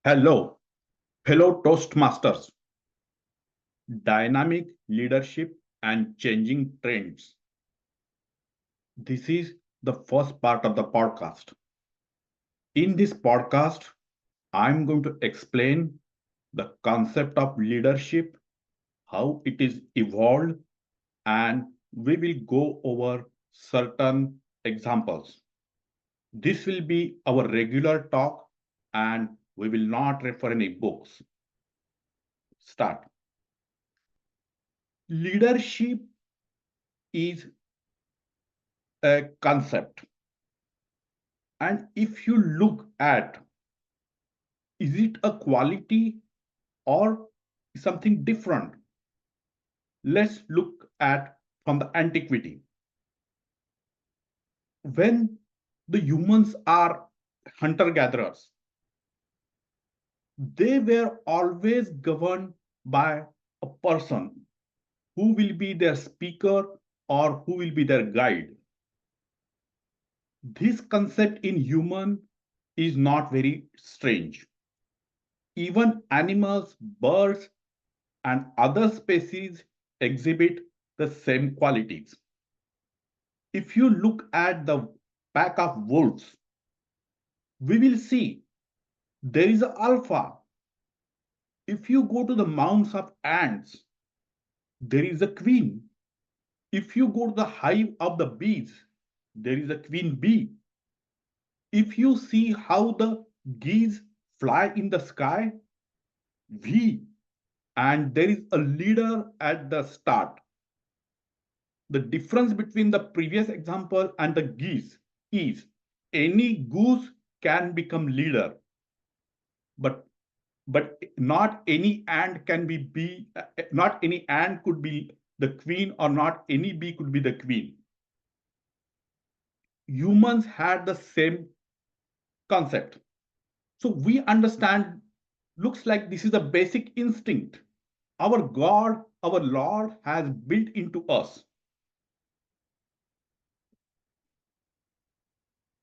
Hello, fellow Toastmasters, dynamic leadership and changing trends. This is the first part of the podcast. In this podcast, I'm going to explain the concept of leadership, how it is evolved, and we will go over certain examples. This will be our regular talk, and we will not refer any books. Start. Leadership is a concept. And if you look at, is it a quality or something different? Let's look at from the antiquity. When the humans are hunter gatherers, they were always governed by a person who will be their speaker or who will be their guide. This concept in human is not very strange. Even animals, birds, and other species exhibit the same qualities. If you look at the pack of wolves, we will see there is an alpha. If you go to the mounds of ants, there is a queen. If you go to the hive of the bees, there is a queen bee. If you see how the geese fly in the sky, we, and there is a leader at the start. The difference between the previous example and the geese is any goose can become leader, but not any ant can be not any ant could be the queen, or not any bee could be the queen. Humans had the same concept. So we understand, looks like this is a basic instinct our God, our Lord has built into us.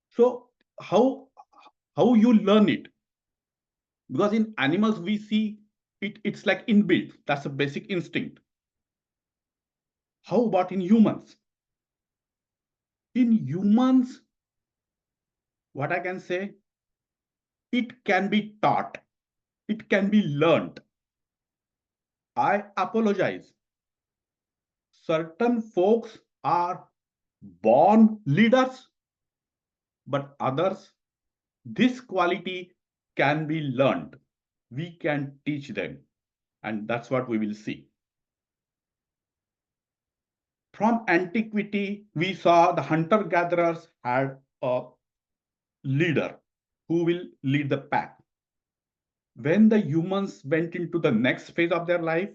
So how you learn it? Because in animals we see it's like inbuilt. That's a basic instinct. How about in humans? In humans, what I can say, it can be taught, it can be learned. I apologize. Certain folks are born leaders, but others, this quality can be learned. We can teach them, and that's what we will see. From antiquity, we saw the hunter gatherers had a leader who will lead the pack. When the humans went into the next phase of their life,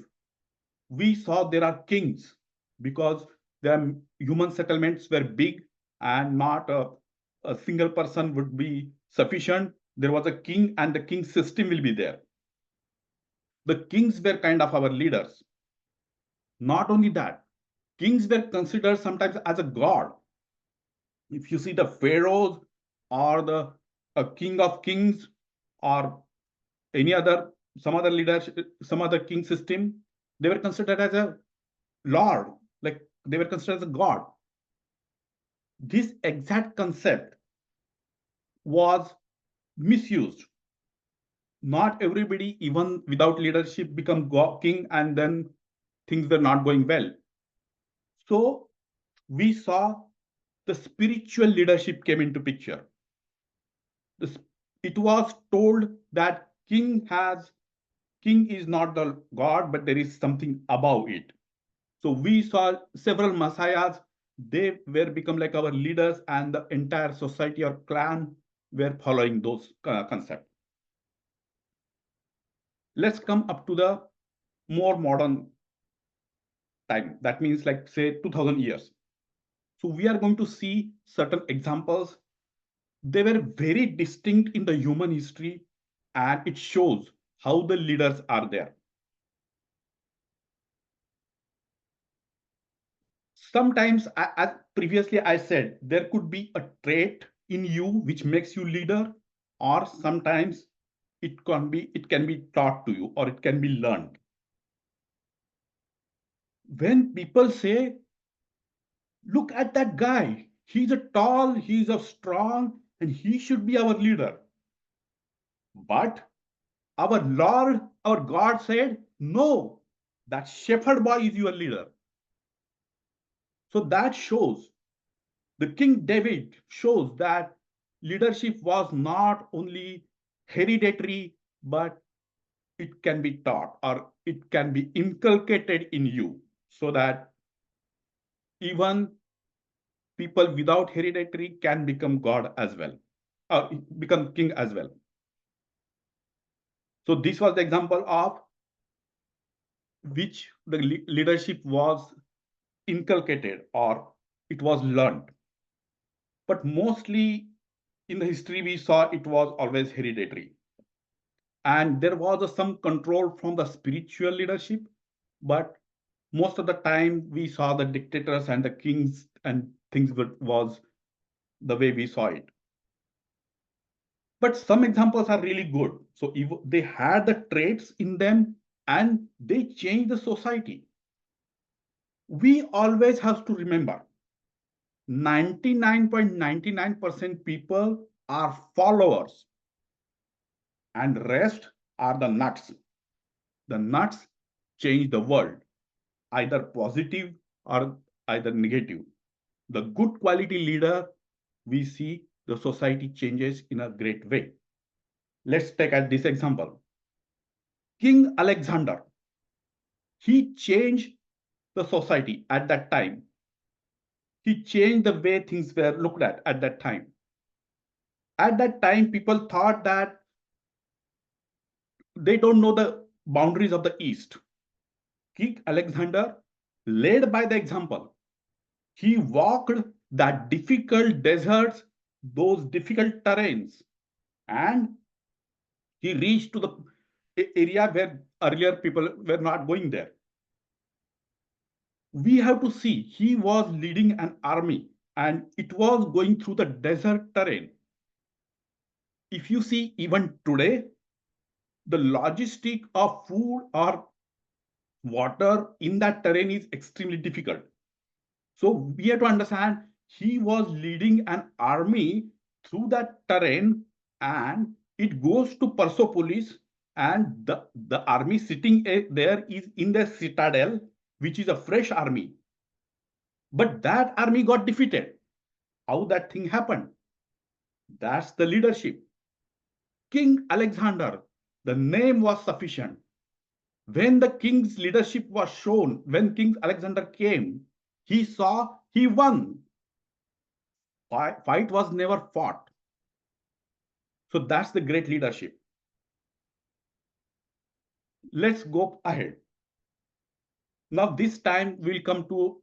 we saw there are kings, because their human settlements were big and not a single person would be sufficient. There was a king, and the king system will be there. The kings were kind of our leaders. Not only that, kings were considered sometimes as a god. If you see the pharaohs or the a king of kings, or any other some other leaders, some other king system, they were considered as a lord, like they were considered as a god. This exact concept was misused. Not everybody, even without leadership, become king, and then things were not going well. So we saw the spiritual leadership came into picture. It was told that king is not the god, but there is something above it. So we saw several messiahs. They were become like our leaders, and the entire society or clan were following those concepts. Let's come up to the more modern time. That means like say 2000 years. So we are going to see certain examples. They were very distinct in the human history, and it shows how the leaders are there. Sometimes, as previously I said, there could be a trait in you which makes you leader, or sometimes it can be taught to you, or it can be learned. When people say, look at that guy, he's a tall, he's a strong, and he should be our leader. But our Lord, our God said, no, that shepherd boy is your leader. So that shows, the King David shows that leadership was not only hereditary, but it can be taught, or it can be inculcated in you, so that even people without hereditary can become God as well, or become king as well. So this was the example of which the leadership was inculcated, or it was learned. But mostly in the history we saw it was always hereditary. And there was some control from the spiritual leadership, but most of the time we saw the dictators and the kings, and things was the way we saw it. But some examples are really good. So if they had the traits in them and they changed the society. We always have to remember 99.99% people are followers, and rest are the nuts. The nuts change the world, either positive or either negative. The good quality leader, we see the society changes in a great way. Let's take this example. King Alexander, he changed the society at that time. He changed the way things were looked at that time. At that time, people thought that they don't know the boundaries of the East. King Alexander led by the example. He walked that difficult deserts, those difficult terrains, and he reached to the area where earlier people were not going there. We have to see, he was leading an army and it was going through the desert terrain. If you see, even today, the logistic of food or water in that terrain is extremely difficult. So we have to understand, he was leading an army through that terrain, and it goes to Persepolis, and the army sitting there is in the citadel, which is a fresh army. But that army got defeated. How that thing happened? That's the leadership. King Alexander, the name was sufficient. When the king's leadership was shown, when King Alexander came, he saw he won. Fight was never fought. So that's the great leadership. Let's go ahead. Now this time we'll come to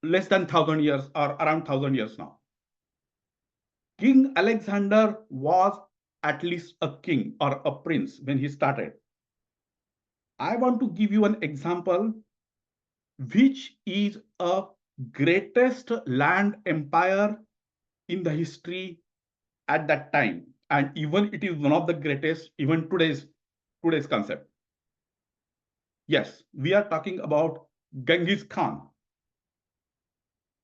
less than 1,000 years, or around 1,000 years now. King Alexander was at least a king or a prince when he started. I want to give you an example which is a greatest land empire in the history at that time, and even it is one of the greatest even today's concept. Yes, we are talking about Genghis Khan.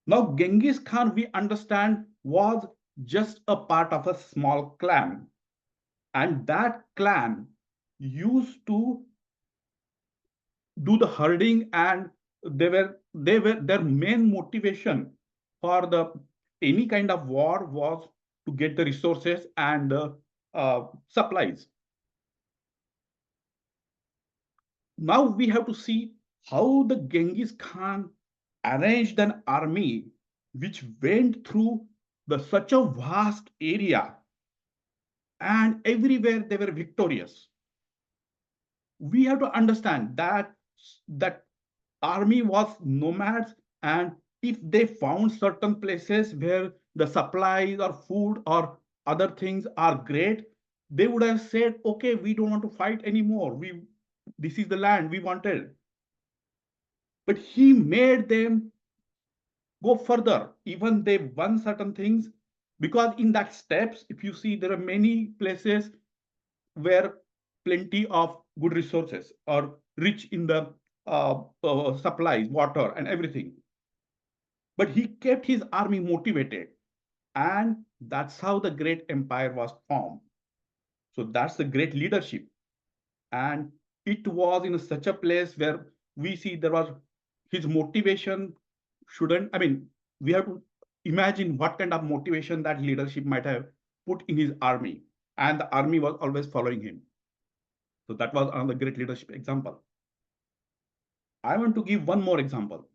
Now Genghis Khan, we understand, was just a part of a small clan, and that clan used to do the herding, and they were their main motivation for the any kind of war was to get the resources and the supplies. Now we have to see how the Genghis Khan arranged an army which went through such a vast area, and everywhere they were victorious. We have to understand that that army was nomads, and if they found certain places where the supplies or food or other things are great, they would have said, okay, we don't want to fight anymore, this is the land we wanted. But he made them go further. Even they won certain things, because in that steps, if you see, there are many places were plenty of good resources or rich in the supplies, water, and everything. But he kept his army motivated, and that's how the great empire was formed. So that's the great leadership. And it was in such a place where we see there was his motivation shouldn't, I mean, we have to imagine what kind of motivation that leadership might have put in his army. And the army was always following him. So that was another great leadership example. I want to give one more example.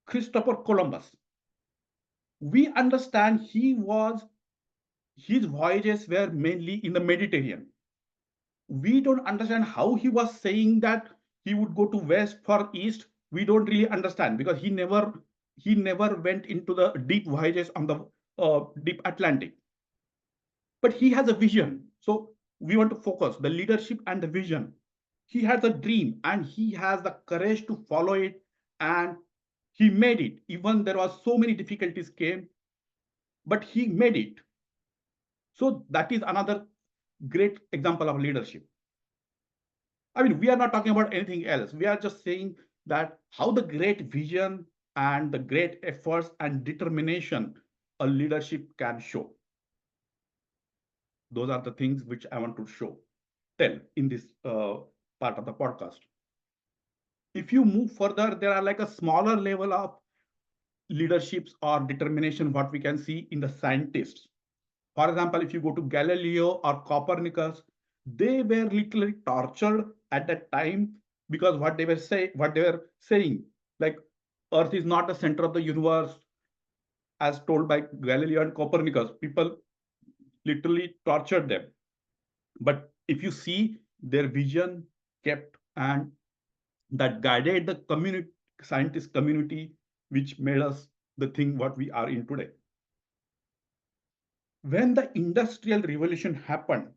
Christopher Columbus. We understand his voyages were mainly in the Mediterranean. We don't understand how he was saying that he would go to west for east. We don't really understand because he never went into the deep voyages on the deep Atlantic. But he has a vision. So we want to focus the leadership and the vision. He has a dream and he has the courage to follow it, and he made it. Even there was so many difficulties came, but he made it. So that is another great example of leadership. I mean, we are not talking about anything else. We are just saying that how the great vision and the great efforts and determination a leadership can show. Those are the things which I want to tell in this part of the podcast. If you move further, there are like a smaller level of leaderships or determination, what we can see in the scientists. For example, if you go to Galileo or Copernicus, they were literally tortured at that time because what they were saying, like Earth is not the center of the universe, as told by Galileo and Copernicus. People literally tortured them. But if you see their vision kept, and that guided the community, scientist community, which made us the thing what we are in today. When the industrial revolution happened,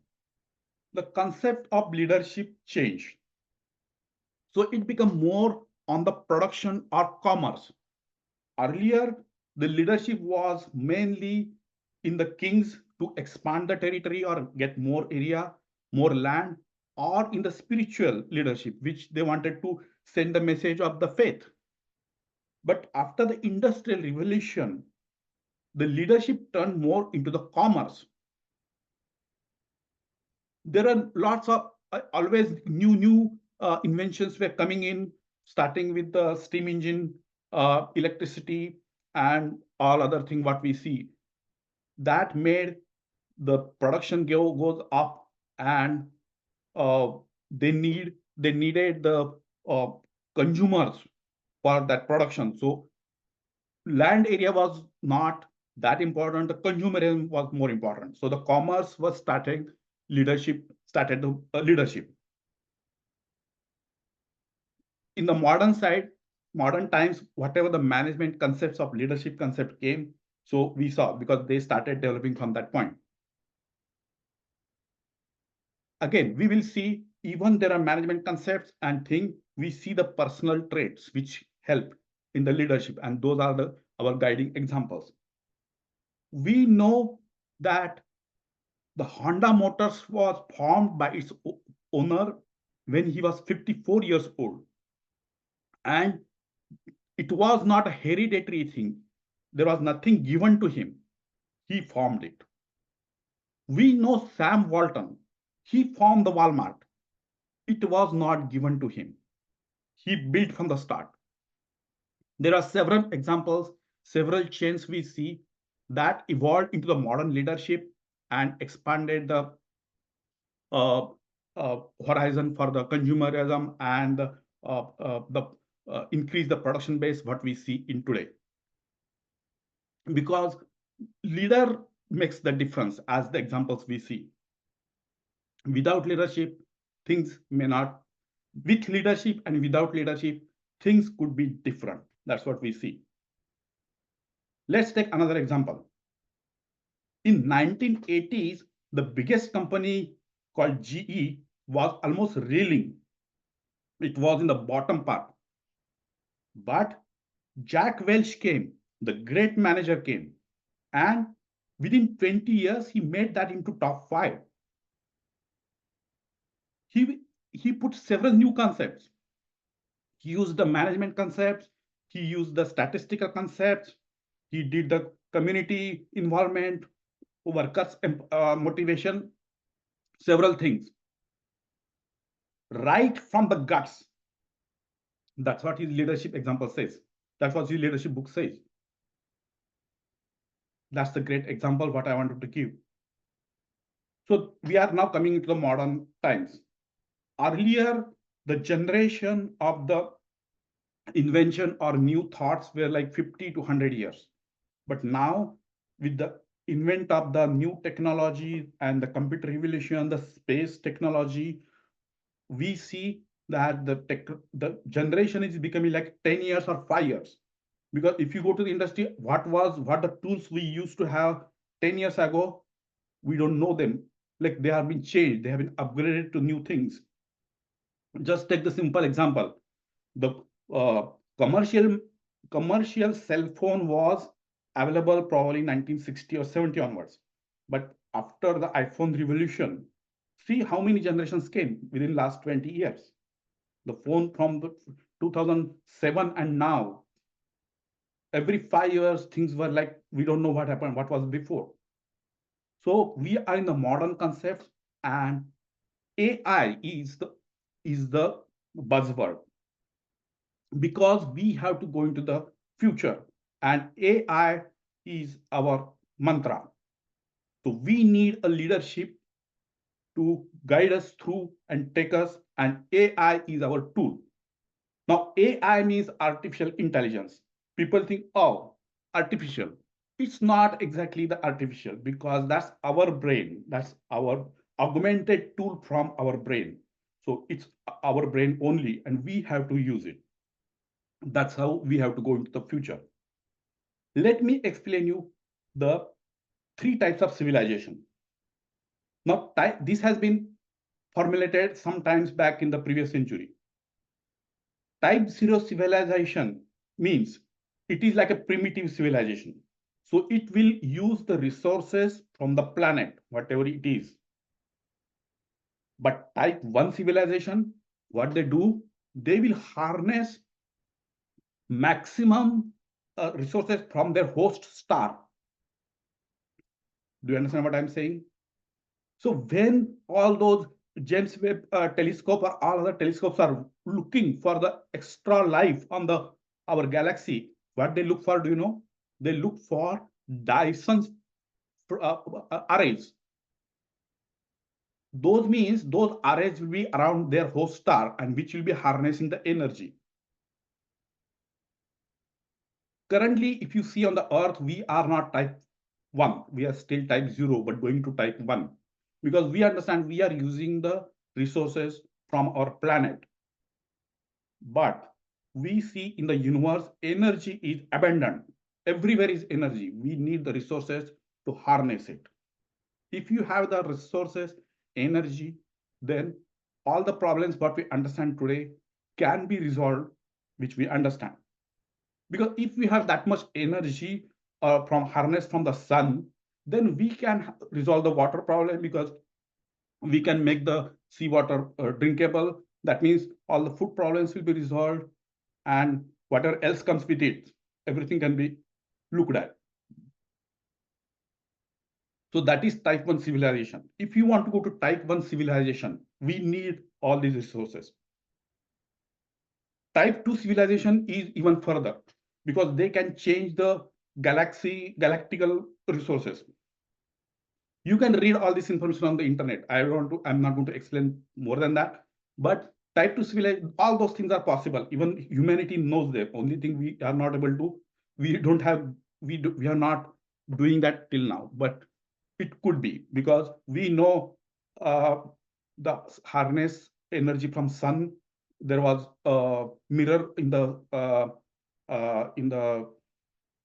the concept of leadership changed. So it became more on the production or commerce. Earlier, the leadership was mainly in the kings to expand the territory or get more area, more land, or in the spiritual leadership, which they wanted to send the message of the faith. But after the industrial revolution, the leadership turned more into the commerce. There are lots of always new inventions were coming in, starting with the steam engine, electricity, and all other thing what we see that made the production goes up, and uh, they needed the uh, consumers for that production. So land area was not that important. The consumerism was more important. So the commerce was starting, leadership started the leadership. In the modern side, modern times, whatever the management concepts of leadership concept came, so we saw because they started developing from that point. Again, we will see even there are management concepts and things, we see the personal traits which help in the leadership, and those are our guiding examples. We know that the Honda Motors was formed by its owner when he was 54 years old. And it was not a hereditary thing. There was nothing given to him. He formed it. We know Sam Walton. He formed the Walmart. It was not given to him. He built from the start. There are several examples, several chains we see that evolved into the modern leadership and expanded the uh, horizon for the consumerism and the increase the production base what we see in today. Because leader makes the difference, as the examples we see. Without leadership, things may not. With leadership and without leadership, things could be different. That's what we see. Let's take another example. In 1980s, the biggest company called GE was almost reeling. It was in the bottom part. But Jack Welch came, the great manager came, and within 20 years, he made that into top 5. he put several new concepts. He used the management concepts, he used the statistical concepts, he did the community involvement, workers motivation, several things right from the guts. That's what his leadership example says. That's what his leadership book says. That's the great example what I wanted to give. So we are now coming into the modern times. Earlier, the generation of the invention or new thoughts were like 50 to 100 years. But now, with the invent of the new technology and the computer revolution, the space technology, we see that the generation is becoming like 10 years or 5 years. Because if you go to the industry, what the tools we used to have 10 years ago, we don't know them. Like they have been changed, they have been upgraded to new things. Just take the simple example. The uh, commercial commercial cell phone was available probably 1960 or 70 onwards. But after the iPhone revolution, see how many generations came within last 20 years. The phone from the 2007 and now, every 5 years, things were like, we don't know what happened, what was before. So we are in the modern concept, and AI is the buzzword because we have to go into the future, and AI is our mantra. So we need a leadership to guide us through and take us, and AI is our tool. Now, AI means artificial intelligence. People think, oh, artificial. It's not exactly the artificial because that's our brain. That's our augmented tool from our brain. So it's our brain only, and we have to use it. That's how we have to go into the future. Let me explain you the three types of civilization. Now, this has been formulated sometimes back in the previous century. Type 0 civilization means it is like a primitive civilization. So it will use the resources from the planet, whatever it is. But type 1 civilization, what they do, they will harness maximum resources from their host star. Do you understand what I'm saying? So when all those James Webb telescope or all other telescopes are looking for the extra life on the our galaxy, what they look for, do you know? They look for Dyson's arrays. Those means those arrays will be around their host star and which will be harnessing the energy. Currently, if you see on the Earth, we are not type 1. We are still type 0, but going to type 1. Because we understand we are using the resources from our planet. But we see in the universe, energy is abundant. Everywhere is energy. We need the resources to harness it. If you have the resources, energy, then all the problems what we understand today can be resolved, which we understand. Because if we have that much energy from harness from the sun, then we can resolve the water problem because we can make the seawater drinkable. That means all the food problems will be resolved, and whatever else comes with it, everything can be looked at. So that is type 1 civilization. If you want to go to type 1 civilization, we need all these resources. Type 2 civilization is even further because they can change the galactical resources. You can read all this information on the internet. I'm not going to explain more than that. But type 2 civilization, all those things are possible. Even humanity knows that. Only thing we are not able to, we don't have, we are not doing that till now. But it could be because we know the harness energy from sun. There was a mirror in the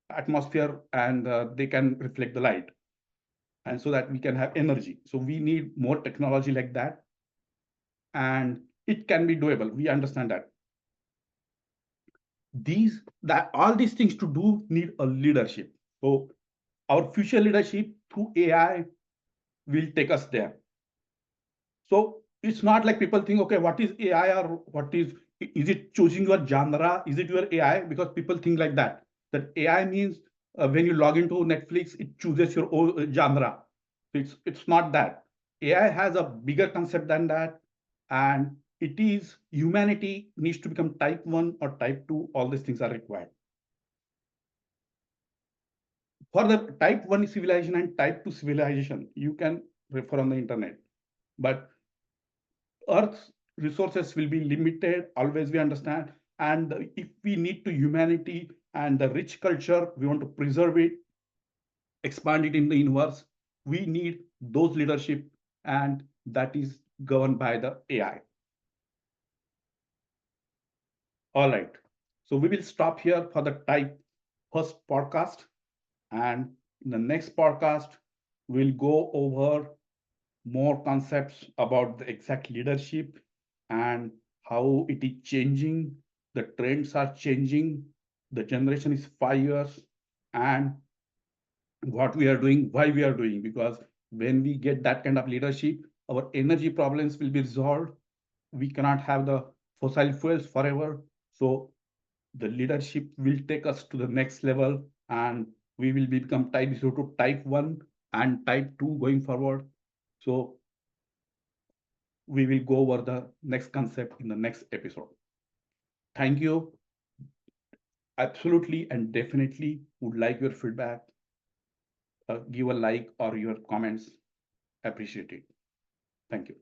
atmosphere, and they can reflect the light, and so that we can have energy. So we need more technology like that, and it can be doable. We understand that all these things to do need a leadership. So our future leadership through AI will take us there. So it's not like people think, okay, what is AI, or what is it choosing your genre? Is it your AI? Because people think like that. That AI means when you log into Netflix, it chooses your own genre. It's not that. AI has a bigger concept than that, and it is humanity needs to become type one or type two. All these things are required for the type one civilization and type two civilization. You can refer on the internet, but Earth's resources will be limited, always we understand. And if we need to humanity and the rich culture, we want to preserve it, expand it in the universe, we need those leadership, and that is governed by the AI. All right. So we will stop here for the type first podcast. And in the next podcast, we'll go over more concepts about the exact leadership and how it is changing. The trends are changing. The generation is 5 years, and what we are doing, why we are doing. Because when we get that kind of leadership, our energy problems will be resolved. We cannot have the fossil fuels forever. So the leadership will take us to the next level, and we will become type 0 to type 1 and type 2 going forward. So we will go over the next concept in the next episode. Thank you. Absolutely and definitely would like your feedback. Give a like or your comments. Appreciate it. Thank you.